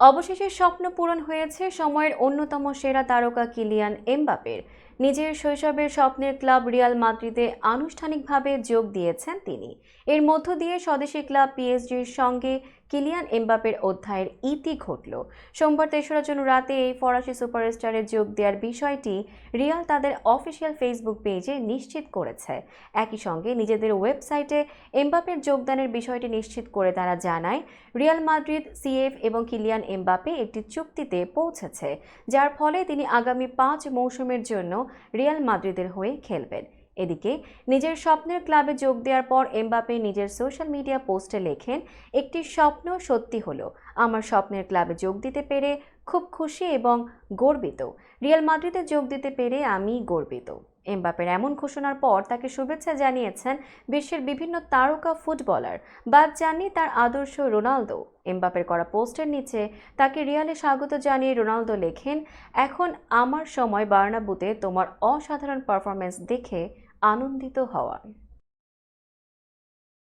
অবশেষে স্বপ্ন পূরণ হয়েছে সময়ের অন্যতম সেরা তারকা কিলিয়ান এমবাপের। নিজের শৈশবের স্বপ্নের ক্লাব রিয়াল মাদ্রিদে আনুষ্ঠানিকভাবে যোগ দিয়েছেন তিনি। এর মধ্য দিয়ে স্বদেশি ক্লাব পিএসজির সঙ্গে কিলিয়ান এমবাপের অধ্যায়ের ইতি ঘটল। সোমবার ৩রা জুন রাতে এই ফরাসি সুপারস্টারের যোগ দেওয়ার বিষয়টি রিয়াল তাদের অফিসিয়াল ফেসবুক পেজে নিশ্চিত করেছে। একই সঙ্গে নিজেদের ওয়েবসাইটে এমবাপের যোগদানের বিষয়টি নিশ্চিত করে তারা জানায়, রিয়াল মাদ্রিদ, সিএফ এবং কিলিয়ান এমবাপে একটি চুক্তিতে পৌঁছেছে, যার ফলে তিনি আগামী ৫ মৌসুমের জন্য রিয়াল মাদ্রিদের হয়ে খেলবেন। এদিকে নিজের স্বপ্নের ক্লাবে যোগ দেওয়ার পর এমবাপে নিজের সোশ্যাল মিডিয়া পোস্টে লেখেন, একটি স্বপ্ন সত্যি হলো। আমার স্বপ্নের ক্লাবে যোগ দিতে পেরে খুব খুশি এবং গর্বিত। রিয়াল মাদ্রিদে যোগ দিতে পেরে আমি গর্বিত। এমবাপের এমন ঘোষণার পর তাকে শুভেচ্ছা জানিয়েছেন বিশ্বের বিভিন্ন তারকা ফুটবলার। বাদ যাননি তার আদর্শ রোনালদো। এমবাপের করা পোস্টের নিচে তাকে রিয়ালে স্বাগত জানিয়ে রোনালদো লেখেন, এখন আমার সময় বার্নাব্যুতে তোমার অসাধারণ পারফরমেন্স দেখে আনন্দিত হওয়ার।